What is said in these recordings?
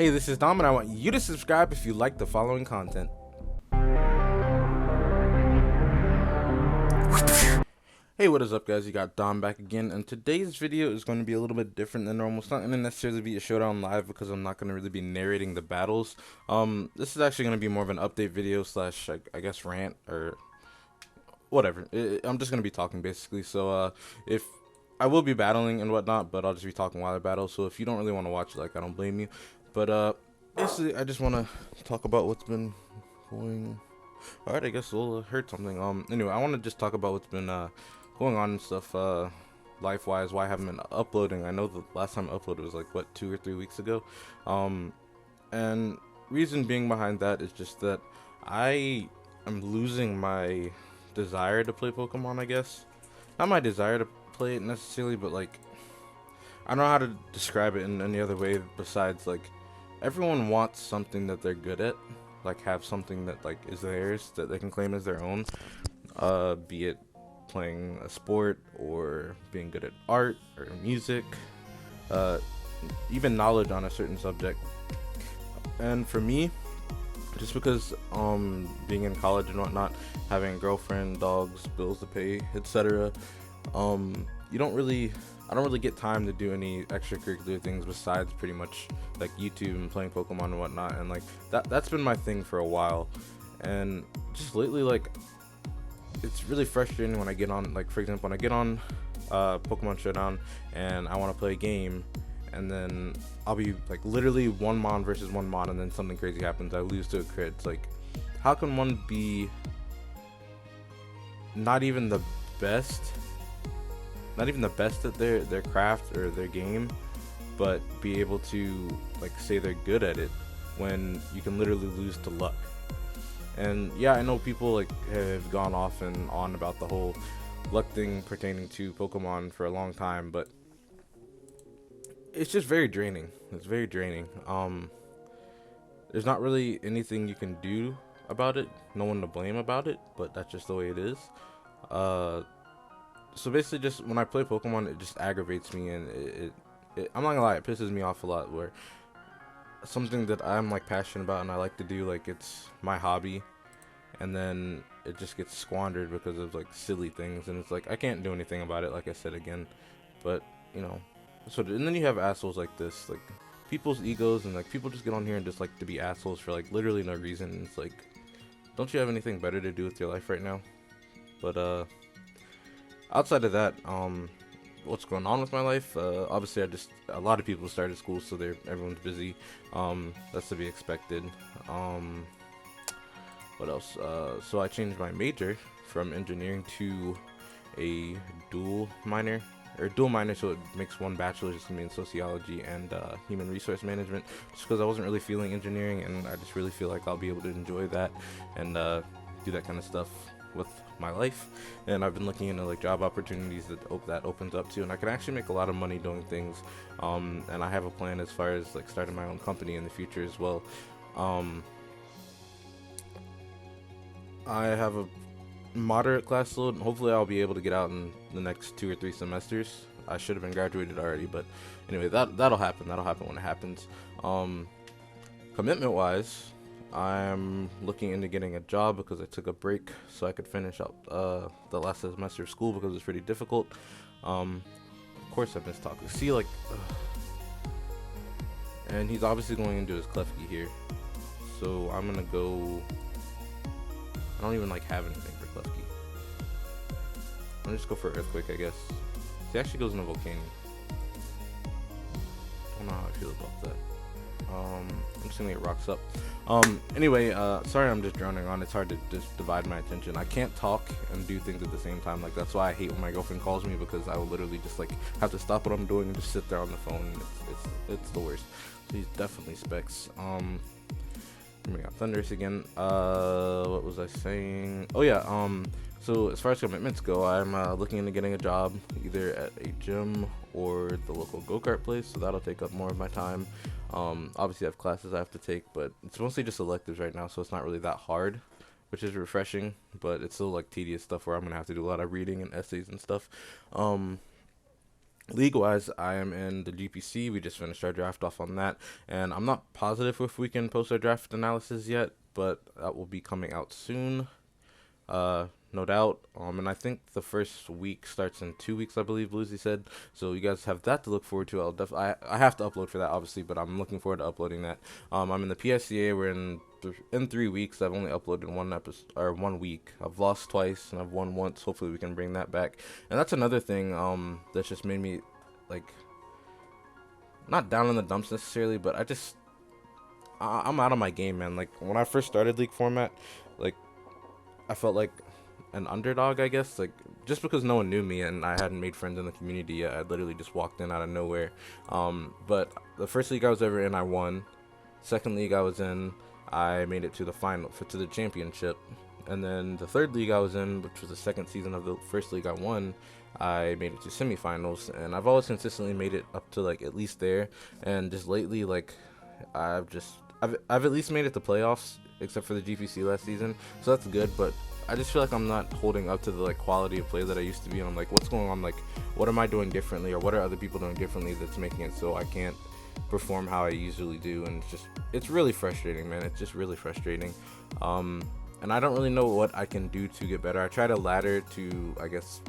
Hey, this is Dom, and I want you to subscribe if you like the following content. Hey, what is up, guys? You got Dom back again, and today's video is going to be a little bit different than normal. It's not going to necessarily be a Showdown live because I'm not going to really be narrating the battles. This is actually going to be more of an update video slash, I guess, rant or whatever. I'm just going to be talking basically. So, if I will be battling and whatnot, but I'll just be talking while I battle. So if you don't really want to watch it, I don't blame you. But basically, I just want to talk about what's been going. All right, I guess we'll heard something. Anyway, I want to just talk about what's been going on and stuff. Life-wise, why I haven't been uploading. I know the last time I uploaded was like what 2 or 3 weeks ago. And reason being behind that is just that I am losing my desire to play Pokemon. I guess not my desire to play it necessarily, but like I don't know how to describe it in any other way besides like everyone wants something that they're good at, like have something that like is theirs that they can claim as their own, be it playing a sport or being good at art or music, even knowledge on a certain subject. And for me, just because being in college and whatnot, having a girlfriend, dogs, bills to pay, etc., you don't really I don't really get time to do any extracurricular things besides pretty much like YouTube and playing Pokemon and whatnot. And like that's been my thing for a while. And just lately, like it's really frustrating when I get on, like for example, when I get on Pokemon Showdown and I want to play a game, and then I'll be like literally one mon versus one mon, and then something crazy happens. I lose to a crit. It's like, how can one be not even the best? Not even the best at their craft or their game, but be able to like say they're good at it when you can literally lose to luck. And yeah, I know people like have gone off and on about the whole luck thing pertaining to Pokemon for a long time, but it's just very draining. It's very draining. There's not really anything you can do about it. No one to blame about it, but that's just the way it is. So basically, just when I play Pokemon, it just aggravates me, and I'm not gonna lie, it pisses me off a lot. Where something that I'm like passionate about and I like to do, like it's my hobby, and then it just gets squandered because of like silly things, and it's like I can't do anything about it. Like I said again, but you know, and then you have assholes like this, like people's egos, and like people just get on here and just like to be assholes for like literally no reason. And it's like, don't you have anything better to do with your life right now? But outside of that, what's going on with my life? Obviously, a lot of people started school, so everyone's busy. That's to be expected. What else? So I changed my major from engineering to a dual minor, so it makes one bachelor's. It's gonna be in sociology and human resource management. Just because I wasn't really feeling engineering, and I just really feel like I'll be able to enjoy that and do that kind of stuff with my life. And I've been looking into like job opportunities that opens up to, and I can actually make a lot of money doing things. And I have a plan as far as like starting my own company in the future as well. I have a moderate class load, and hopefully I'll be able to get out in the next 2 or 3 semesters. I should have been graduated already, but anyway, that'll happen when it happens. Commitment wise, I'm looking into getting a job because I took a break so I could finish up the last semester of school because it's pretty difficult. Of course I miss talking. See, like, and he's obviously going into his Klefki here, so I'm gonna go. I don't even like have anything for Klefki. I'm gonna just go for Earthquake, I guess. He actually goes into Volcano. I don't know how I feel about that. I'm just gonna get rocks up. Anyway, sorry I'm just droning on. It's hard to just divide my attention. I can't talk and do things at the same time. Like that's why I hate when my girlfriend calls me, because I will literally just like have to stop what I'm doing and just sit there on the phone. And it's the worst. So he's definitely specs. We got Thundurus again. What was I saying? Oh yeah. So as far as commitments go, I'm looking into getting a job either at a gym or the local go-kart place, so that'll take up more of my time. Obviously I have classes I have to take, but it's mostly just electives right now, so it's not really that hard, which is refreshing, but it's still like tedious stuff where I'm gonna have to do a lot of reading and essays and stuff. League-wise, I am in the GPC. We just finished our draft off on that, and I'm not positive if we can post our draft analysis yet, but that will be coming out soon. No doubt. And I think the first week starts in 2 weeks, I believe Bluesy said. So you guys have that to look forward to. I have to upload for that, obviously, but I'm looking forward to uploading that. I'm in the PSCA. We're in 3 weeks. I've only uploaded one episode or 1 week. I've lost twice and I've won once. Hopefully we can bring that back. And that's another thing that's just made me like not down in the dumps necessarily, but I'm out of my game, man. Like when I first started League format, like I felt like an underdog, I guess. Like just because no one knew me and I hadn't made friends in the community yet, I literally just walked in out of nowhere. But the first league I was ever in, I won. Second league I was in, I made it to the final, to the championship. And then the third league I was in, which was the second season of the first league I won, I made it to semifinals. And I've always consistently made it up to like at least there. And just lately, like I've at least made it to playoffs, except for the GPC last season, so that's good. But I just feel like I'm not holding up to the like quality of play that I used to be. And I'm like, what's going on? Like, what am I doing differently, or what are other people doing differently that's making it so I can't perform how I usually do? And it's really frustrating, man. It's just really frustrating. And I don't really know what I can do to get better. I tried a ladder to, I guess,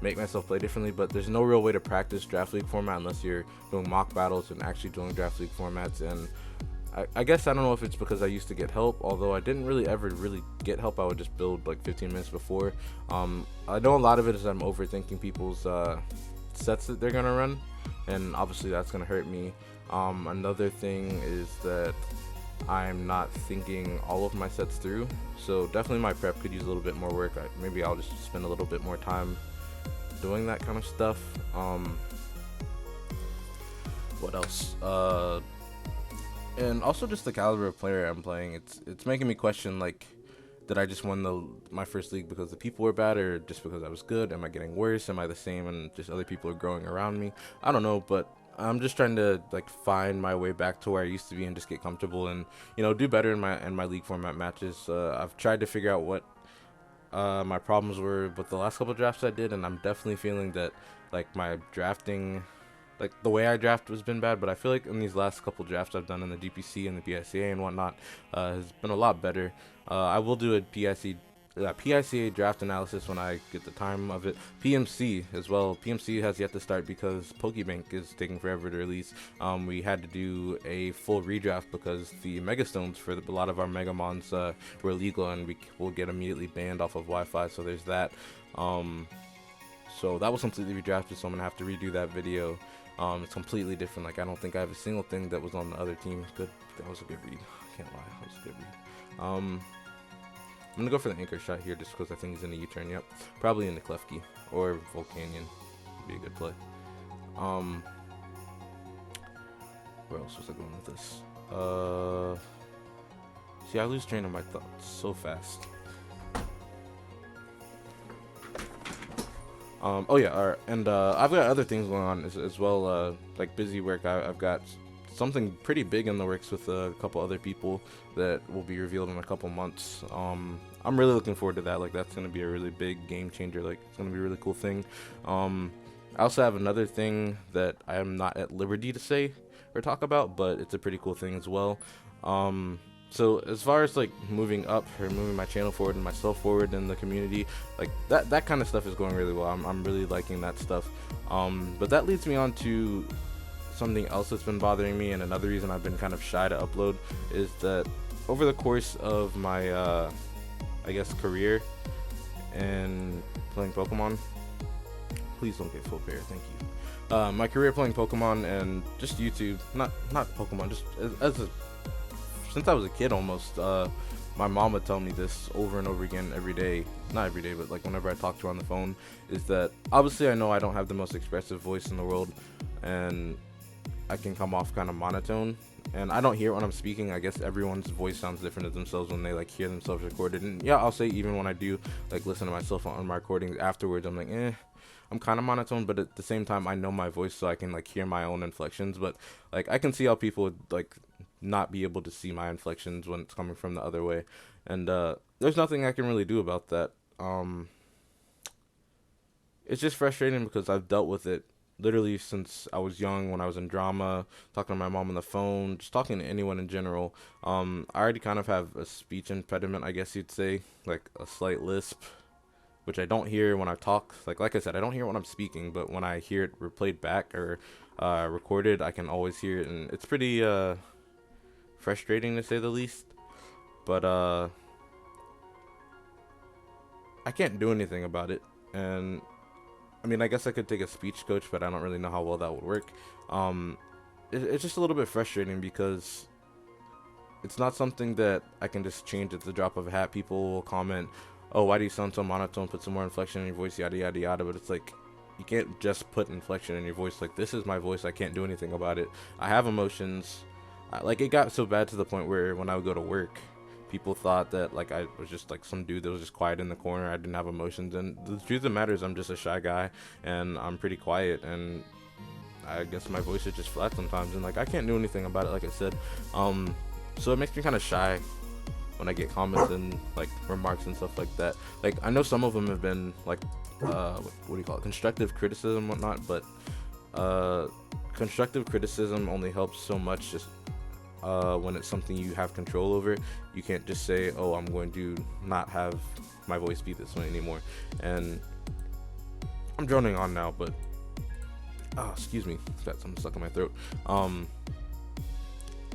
make myself play differently, but there's no real way to practice draft league format unless you're doing mock battles and actually doing draft league formats. And I guess I don't know if it's because I used to get help, although I didn't really ever really get help. I would just build like 15 minutes before. I know a lot of it is I'm overthinking people's sets that they're gonna run, and obviously that's gonna hurt me. Another thing is that I'm not thinking all of my sets through, so definitely my prep could use a little bit more work. Maybe I'll just spend a little bit more time doing that kind of stuff. What else? And also just the caliber of player I'm playing. It's making me question, like, did I just win my first league because the people were bad, or just because I was good? Am I getting worse? Am I the same and just other people are growing around me? I don't know, but I'm just trying to like find my way back to where I used to be and just get comfortable and do better in my league format matches. I've tried to figure out what my problems were with the last couple drafts I did, and I'm definitely feeling that like my drafting, like the way I draft has been bad, but I feel like in these last couple drafts I've done in the GPC and the PICA and whatnot has been a lot better. I will do a PICA draft analysis when I get the time of it. PMC as well. PMC has yet to start because Pokebank is taking forever to release. We had to do a full redraft because the Megastones for a lot of our Megamons were illegal, and we will get immediately banned off of Wi-Fi, so there's that. So that was completely redrafted, so I'm going to have to redo that video. It's completely different. Like, I don't think I have a single thing that was on the other team. Good. That was a good read. I can't lie. That was a good read. I'm going to go for the anchor shot here just because I think he's in the U-turn. Yep. Probably in the Klefki or Volcanion. Would be a good play. Where else was I going with this? See, I lose train of my thoughts so fast. Oh yeah, all right. And I've got other things going on as well, like busy work. I've got something pretty big in the works with a couple other people that will be revealed in a couple months. I'm really looking forward to that. Like, that's gonna be a really big game changer. Like, it's gonna be a really cool thing. I also have another thing that I am not at liberty to say or talk about, but it's a pretty cool thing as well. So as far as like moving up or moving my channel forward and myself forward in the community, like that kind of stuff is going really well. I'm really liking that stuff. But that leads me on to something else that's been bothering me, and another reason I've been kind of shy to upload is that over the course of my I guess career and playing Pokemon, please don't get full bear, thank you. My career playing Pokemon and just YouTube, not Pokemon, just since I was a kid almost, my mom would tell me this over and over again every day. Not every day, but like whenever I talk to her on the phone, is that obviously I know I don't have the most expressive voice in the world, and I can come off kind of monotone, and I don't hear it when I'm speaking. I guess everyone's voice sounds different to themselves when they like hear themselves recorded. And yeah, I'll say even when I do like listen to myself on my recordings afterwards, I'm like, I'm kind of monotone, but at the same time I know my voice, so I can like hear my own inflections. But like I can see how people would like not be able to see my inflections when it's coming from the other way, and there's nothing I can really do about that. It's just frustrating because I've dealt with it literally since I was young, when I was in drama, talking to my mom on the phone, just talking to anyone in general. I already kind of have a speech impediment, I guess you'd say, like a slight lisp, which I don't hear when I talk. Like I said, I don't hear it when I'm speaking, but when I hear it replayed back or recorded, I can always hear it, and it's pretty frustrating to say the least. But I can't do anything about it, and I mean, I guess I could take a speech coach, but I don't really know how well that would work. Um, it's just a little bit frustrating because it's not something that I can just change at the drop of a hat. People will comment, "Oh, why do you sound so monotone? Put some more inflection in your voice, yada yada yada." But it's like you can't just put inflection in your voice. Like, this is my voice. I can't do anything about it. I have emotions. Like, it got so bad to the point where when I would go to work, people thought that like I was just like some dude that was just quiet in the corner. I didn't have emotions, and the truth of the matter is I'm just a shy guy, and I'm pretty quiet, and I guess my voice is just flat sometimes, and like I can't do anything about it, like I said. So it makes me kind of shy when I get comments and like remarks and stuff like that. Like, I know some of them have been like what do you call it, constructive criticism and whatnot, but uh constructive criticism only helps so much, just when it's something you have control over. You can't just say, oh, I'm going to not have my voice be this way anymore. And I'm droning on now, but excuse me, got something stuck in my throat.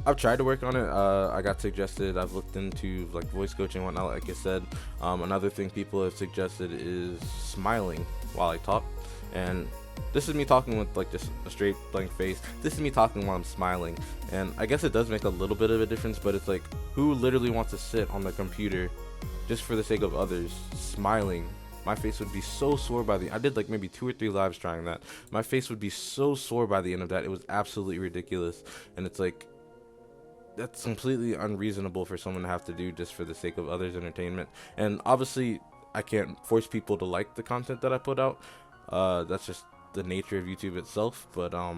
I've tried to work on it. I got suggested. I've looked into like voice coaching and whatnot. Like I said, another thing people have suggested is smiling while I talk, and this is me talking with like just a straight blank face. This is me talking while I'm smiling, and I guess it does make a little bit of a difference. But it's like, who literally wants to sit on the computer just for the sake of others smiling? My face would be so sore by the. I did like maybe 2 or 3 lives trying that. My face would be so sore by the end of that. It was absolutely ridiculous, and it's like, that's completely unreasonable for someone to have to do just for the sake of others' entertainment. And obviously, I can't force people to like the content that I put out. That's just the nature of YouTube itself. But I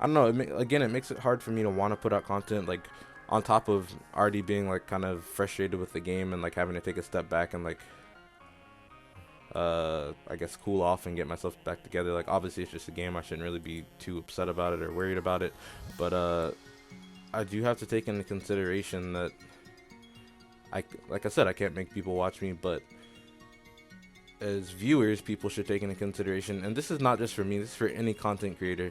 don't know. Again, it makes it hard for me to want to put out content. Like, on top of already being like kind of frustrated with the game and like having to take a step back and like I guess cool off and get myself back together. Like, obviously it's just a game. I shouldn't really be too upset about it or worried about it. But I do have to take into consideration that like I said, I can't make people watch me, but as viewers, people should take into consideration, and this is not just for me, this is for any content creator.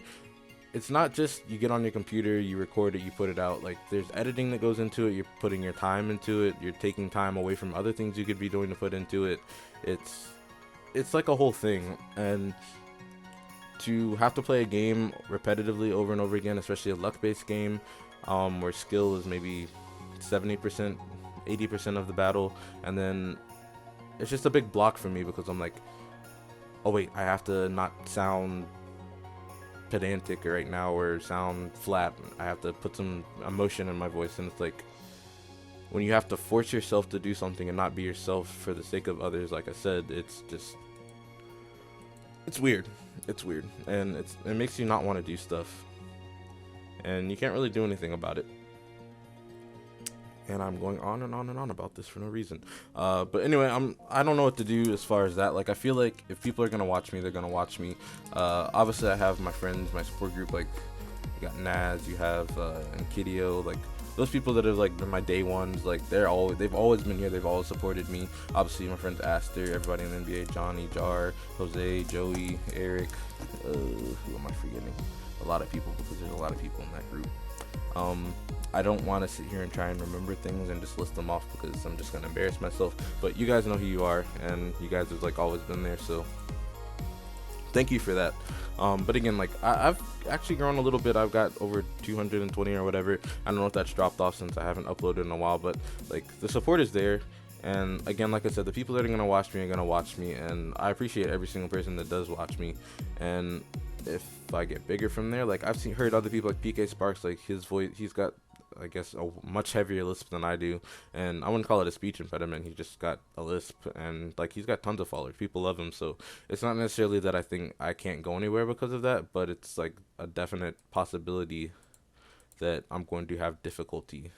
It's not just you get on your computer, you record it, you put it out. Like, there's editing that goes into it. You're putting your time into it. You're taking time away from other things you could be doing to put into it. It's like a whole thing, and to have to play a game repetitively over and over again, especially a luck-based game, where skill is maybe 70%, 80% of the battle, and then it's just a big block for me because I'm like, oh wait, I have to not sound pedantic right now or sound flat. I have to put some emotion in my voice, and it's like, when you have to force yourself to do something and not be yourself for the sake of others, like I said, it's weird. It's weird, and it makes you not want to do stuff, and you can't really do anything about it. And I'm going on and on and on about this for no reason. But anyway, I don't know what to do as far as that. Like, I feel like if people are gonna watch me, they're gonna watch me. Obviously, I have my friends, my support group. Like, you got Naz, you have Nkidio, like those people that have like been my day ones. Like, they've always been here. They've always supported me. Obviously, my friends Aster, everybody in the NBA, Johnny, Jar, Jose, Joey, Eric. Who am I forgetting? A lot of people, because there's a lot of people in that group. I don't want to sit here and try and remember things and just list them off because I'm just gonna embarrass myself. But you guys know who you are, and you guys have like always been there, so thank you for that. But again, like, I've actually grown a little bit. I've got over 220 or whatever. I don't know if that's dropped off since I haven't uploaded in a while, but like, the support is there. And again, like I said, the people that are gonna watch me are gonna watch me, and I appreciate every single person that does watch me. And if I get bigger from there, like, I've heard other people like PK Sparks, like, his voice, he's got, I guess, a much heavier lisp than I do, and I wouldn't call it a speech impediment. He just got a lisp, and like, he's got tons of followers. People love him, so it's not necessarily that I think I can't go anywhere because of that, but it's like a definite possibility that I'm going to have difficulty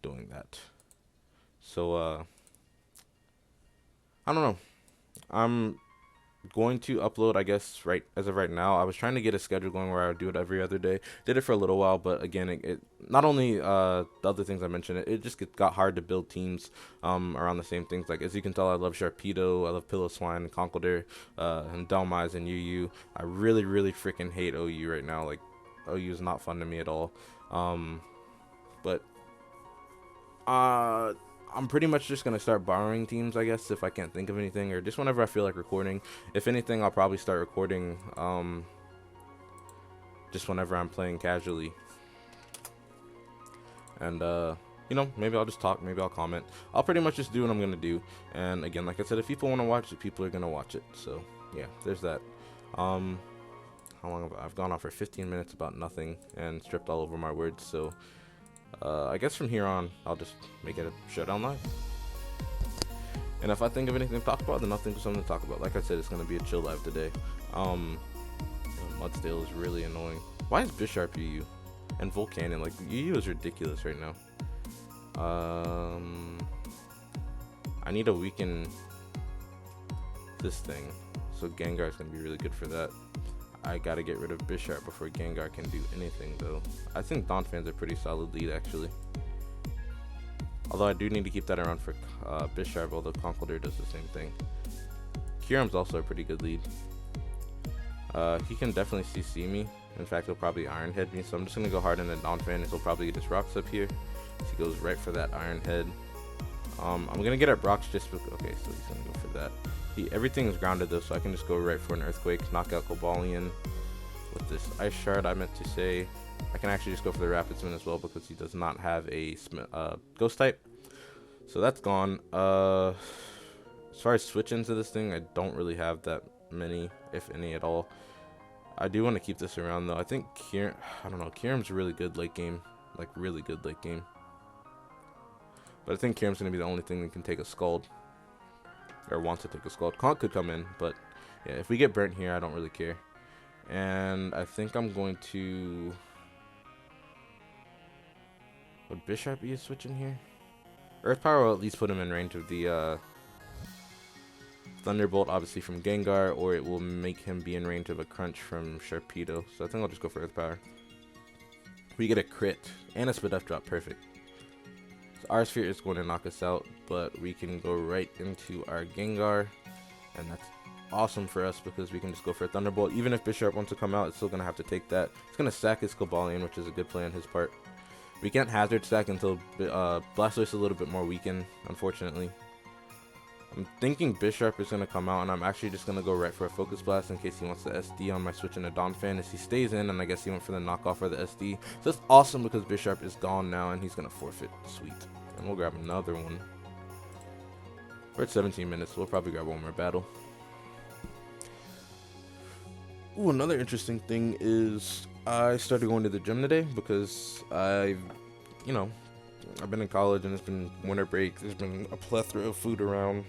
doing that. So I don't know. going to upload, I guess, right as of right now. I was trying to get a schedule going where I would do it every other day. Did it for a little while, but again, it not only the other things I mentioned, it just got hard to build teams around the same things. Like, as you can tell, I love Sharpedo, I love Pillow Swine, Conkeldurr, and Delmise and UU. I really, really freaking hate OU right now. Like, OU is not fun to me at all. But I'm pretty much just gonna start borrowing teams, I guess, if I can't think of anything, or just whenever I feel like recording. If anything, I'll probably start recording just whenever I'm playing casually. And you know, maybe I'll just talk, maybe I'll comment. I'll pretty much just do what I'm gonna do. And again, like I said, if people want to watch it, people are gonna watch it. So yeah, there's that. How long have I've gone on for 15 minutes about nothing and stripped all over my words. So I guess from here on, I'll just make it a Showdown live. And if I think of anything to talk about, then I'll think of something to talk about. Like I said, it's gonna be a chill live today. Mudsdale is really annoying. Why is Bisharp UU and Volcanion? Like, UU is ridiculous right now. I need to weaken this thing, so Gengar is gonna be really good for that. I gotta get rid of Bisharp before Gengar can do anything, though. I think Donphan's a pretty solid lead, actually. Although I do need to keep that around for Bisharp, although Conkeldurr does the same thing. Kyurem's also a pretty good lead. He can definitely CC me. In fact, he'll probably Iron Head me, so I'm just gonna go hard in the Donphan, and he'll probably get his rocks up here. So he goes right for that Iron Head. I'm gonna get at Brock's just because, okay, so he's gonna go for that. Everything is grounded though, so I can just go right for an Earthquake, knock out Cobalion with this Ice Shard. I meant to say I can actually just go for the Rapid Spin as well because he does not have a Ghost type, so that's gone. As far as switch into this thing, I don't really have that many, if any at all. I do want to keep this around though. I think I don't know, Kyurem's really good late game, like really good late game. But I think Kyurem's gonna be the only thing that can take a Scald. Or wants to take a Scald. Conk could come in, but yeah, if we get burnt here, I don't really care. And I think I'm going to... Would Bisharp be a switch in here? Earth Power will at least put him in range of the Thunderbolt, obviously from Gengar, or it will make him be in range of a Crunch from Sharpedo. So I think I'll just go for Earth Power. We get a crit and a Spadef drop, perfect. Our Sphere is going to knock us out, but we can go right into our Gengar, and that's awesome for us because we can just go for a Thunderbolt. Even if Bisharp wants to come out, it's still going to have to take that. It's going to sack his Cobalion, which is a good play on his part. We can't Hazard Stack until Blastoise is a little bit more weakened, unfortunately. I'm thinking Bisharp is going to come out, and I'm actually just going to go right for a Focus Blast in case he wants the SD on my switch into Donphan. As he stays in, and I guess he went for the knockoff or the SD. So it's awesome because Bisharp is gone now, and he's going to forfeit. Sweet. And we'll grab another one. We're at 17 minutes, so we'll probably grab one more battle. Ooh, another interesting thing is I started going to the gym today because I've been in college and it's been winter break. There's been a plethora of food around.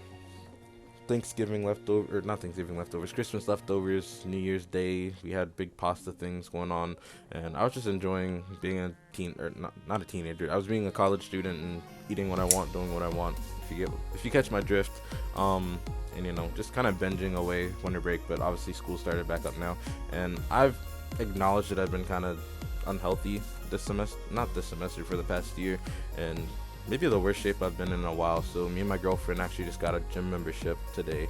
Thanksgiving leftover, or not Thanksgiving leftovers, Christmas leftovers, New Year's Day. We had big pasta things going on, and I was just enjoying being a not a teenager. I was being a college student and eating what I want, doing what I want. If you catch my drift, and just kind of binging away winter break. But obviously school started back up now, and I've acknowledged that I've been kind of unhealthy this semester, not this semester, for the past year, and maybe the worst shape I've been in a while. So me and my girlfriend actually just got a gym membership today,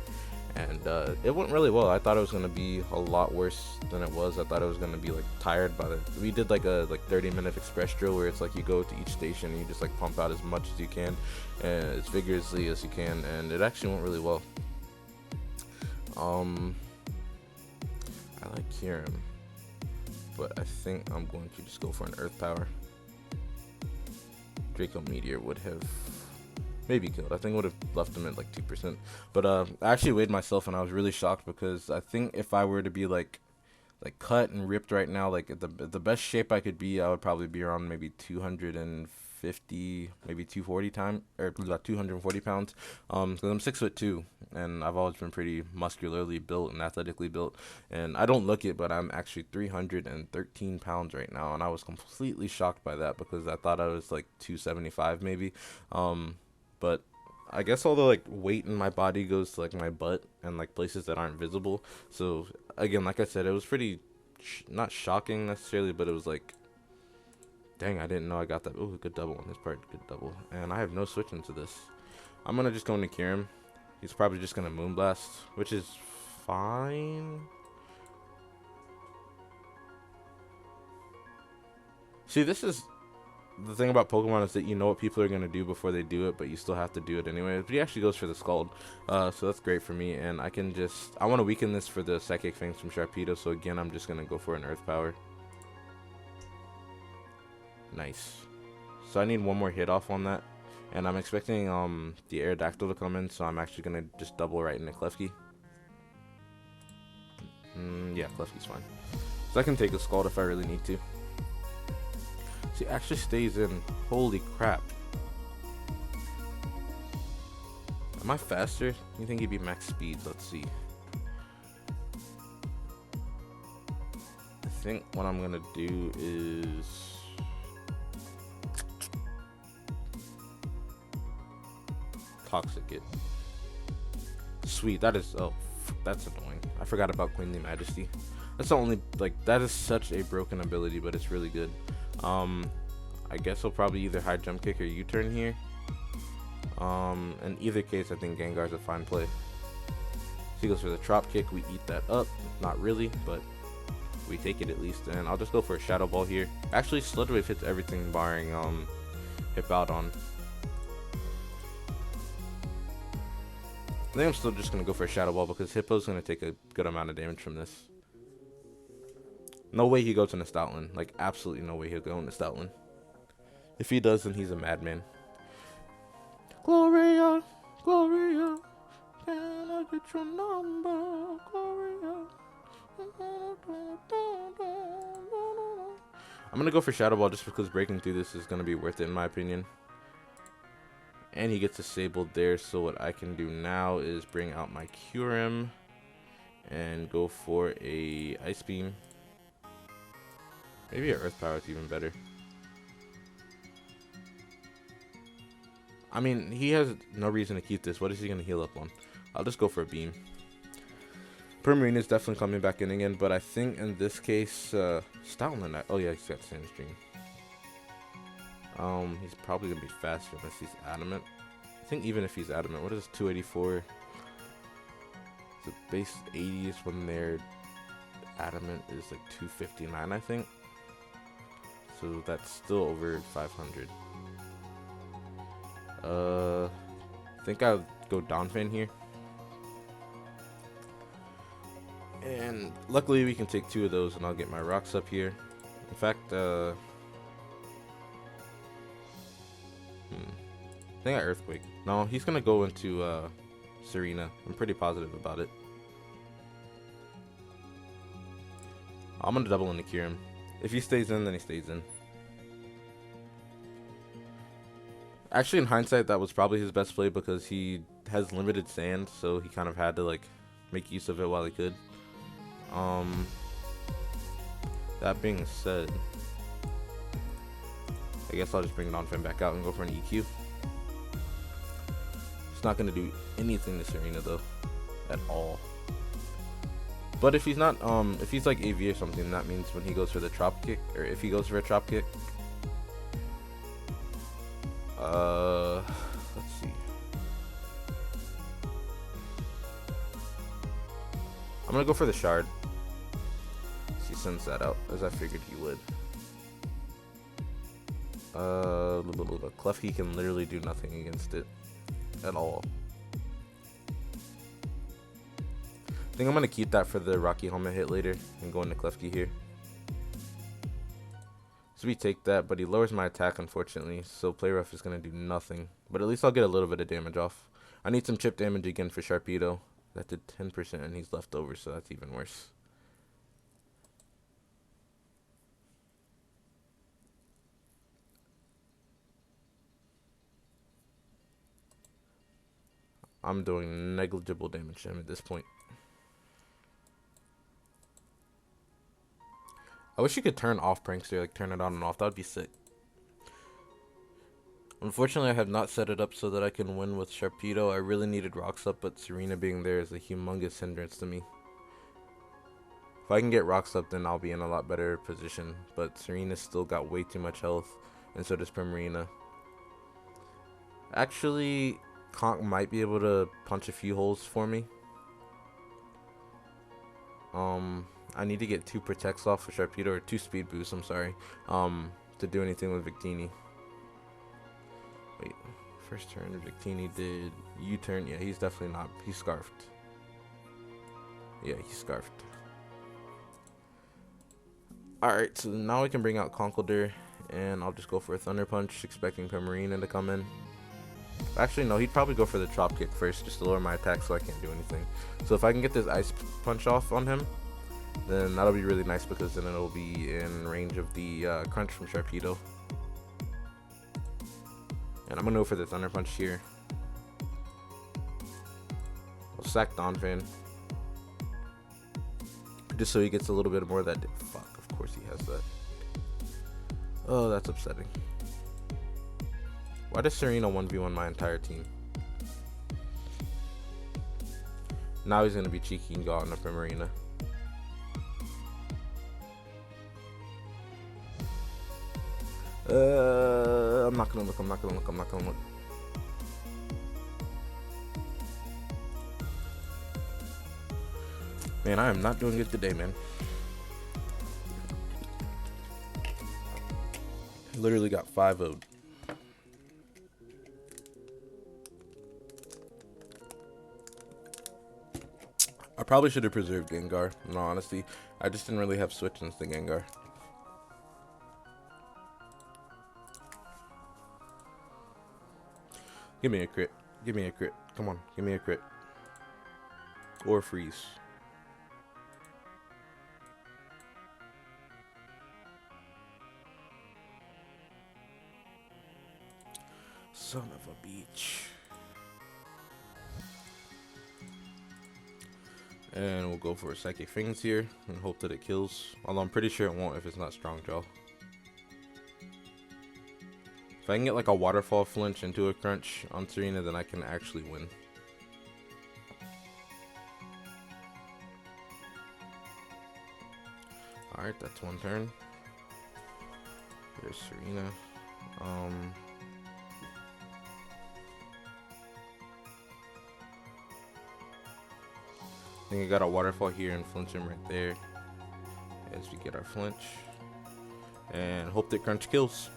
and it went really well. I thought it was gonna be a lot worse than it was. I thought it was gonna be like tired by we did like a 30-minute express drill where it's like you go to each station and you just like pump out as much as you can and as vigorously as you can, and it actually went really well. I like Kyurem, but I think I'm going to just go for an Earth Power. Draco Meteor would have maybe killed. I think it would have left him at like 2%. But I actually weighed myself and I was really shocked because I think if I were to be like cut and ripped right now, like at the best shape I could be, I would probably be around maybe 250, maybe 240 240 pounds. Because I'm 6'2", and I've always been pretty muscularly built and athletically built. And I don't look it, but I'm actually 313 pounds right now, and I was completely shocked by that because I thought I was like 275 maybe. But I guess all the like weight in my body goes to like my butt and like places that aren't visible. So again, like I said, it was pretty not shocking necessarily, but it was like, dang, I didn't know I got that. Oh, good double on this part, good double. And I have no switch into this. I'm gonna just go into Kirim. He's probably just gonna Moonblast, which is fine. See, this is the thing about Pokemon, is that you know what people are going to do before they do it, but you still have to do it anyway. But he actually goes for the Scald, so that's great for me. And I want to weaken this for the Psychic Fangs from Sharpedo, so again, I'm just going to go for an Earth Power. Nice. So I need one more hit off on that. And I'm expecting the Aerodactyl to come in, so I'm actually going to just double right into Klefki. Yeah, Klefki's fine. So I can take a Scald if I really need to. He actually stays in. Holy crap. Am I faster? You think he'd be max speed? Let's see. I think what I'm gonna do is Toxic it. Sweet, that is, oh, that's annoying. I forgot about Queenly Majesty. That's the only, like, that is such a broken ability, but it's really good. I guess he'll probably either high jump kick or U-turn here. In either case, I think Gengar's a fine play. So he goes for the Trop Kick. We eat that up. Not really, but we take it at least. And I'll just go for a Shadow Ball here. Actually, Sludge Wave hits everything barring Hippowdon. I think I'm still just going to go for a Shadow Ball because Hippo's going to take a good amount of damage from this. No way he goes into Stoutland. Like, absolutely no way he'll go into Stoutland. If he does, then he's a madman. Gloria, Gloria, can I get your number, Gloria? I'm going to go for Shadow Ball just because breaking through this is going to be worth it in my opinion. And he gets disabled there, so what I can do now is bring out my Kyurem and go for a Ice Beam. Maybe an Earth Power is even better. I mean, he has no reason to keep this. What is he going to heal up on? I'll just go for a Beam. Primarina is definitely coming back in again, but I think in this case, Stoutland, oh yeah, he's got Sandstream. He's probably going to be faster unless he's Adamant. I think even if he's Adamant, what is 284? The base 80 is when their Adamant is like 259, I think. So that's still over 500. I think I'll go Donphan here. And luckily we can take 2 of those and I'll get my rocks up here. In fact, I think I Earthquake. No, he's gonna go into Serena. I'm pretty positive about it. I'm gonna double into Kyurem. If he stays in, then he stays in. Actually, in hindsight, that was probably his best play because he has limited sand, so he kind of had to like make use of it while he could. That being said, I guess I'll just bring Donphan back out and go for an EQ. It's not gonna do anything to Serena though, at all. But if he's not, if he's like AV or something, that means when he goes for the Trop Kick, or if he goes for a Trop Kick, let's see. I'm gonna go for the Shard. He sends that out, as I figured he would. Klefki can literally do nothing against it at all. I think I'm gonna keep that for the Rocky Helmet hit later and go into Klefki here. So we take that, but he lowers my attack unfortunately, so Play Rough is gonna do nothing. But at least I'll get a little bit of damage off. I need some chip damage again for Sharpedo. That did 10% and he's left over, so that's even worse. I'm doing negligible damage to him at this point. I wish you could turn off Prankster, like turn it on and off. That would be sick. Unfortunately, I have not set it up so that I can win with Sharpedo. I really needed Rocks up, but Serena being there is a humongous hindrance to me. If I can get Rocks up, then I'll be in a lot better position. But Serena's still got way too much health, and so does Primarina. Actually, Conk might be able to punch a few holes for me. I need to get 2 protects off of Sharpedo, or 2 speed boosts, I'm sorry, to do anything with Victini. Wait, first turn Victini did U-turn. Yeah, he's definitely not. He's scarfed. Yeah, he's scarfed. Alright, so now we can bring out Conkeldurr, and I'll just go for a Thunder Punch, expecting Primarina to come in. Actually, no, he'd probably go for the Chop Kick first, just to lower my attack so I can't do anything. So if I can get this Ice Punch off on him, then that'll be really nice, because then it'll be in range of the Crunch from Sharpedo. And I'm going to go for the Thunder Punch here. I'll sack Donphan, just so he gets a little bit more of that. Fuck, of course he has that. Oh, that's upsetting. Why does Serena 1v1 my entire team? Now he's going to be cheeky and go out in a Primarina. I'm not going to look. Man, I am not doing good today, man. Literally got 5-0'd. I probably should have preserved Gengar, in all honesty. I just didn't really have switch into Gengar. Give me a crit. Give me a crit. Come on, give me a crit. Or freeze. Son of a bitch. And we'll go for a Psychic Fangs here and hope that it kills. Although I'm pretty sure it won't if it's not Strong Jaw. If I can get like a Waterfall flinch into a Crunch on Serena, then I can actually win. Alright, that's one turn. There's Serena. I think I got a Waterfall here and flinch him right there as we get our flinch. And hope that Crunch kills.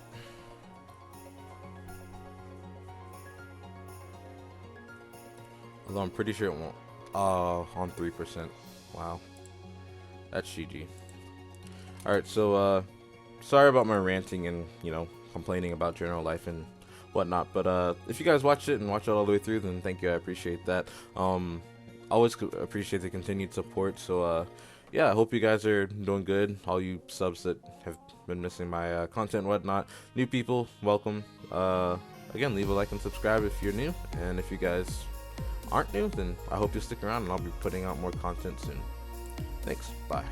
Although I'm pretty sure it won't. On 3%. Wow. That's GG. Alright, so sorry about my ranting and, you know, complaining about general life and whatnot. But if you guys watched it and watched it all the way through, then thank you. I appreciate that. Always appreciate the continued support. So yeah, I hope you guys are doing good. All you subs that have been missing my content and whatnot. New people, welcome. Again, leave a like and subscribe if you're new. And if you guys aren't new, then I hope you stick around and I'll be putting out more content soon. Thanks. Bye.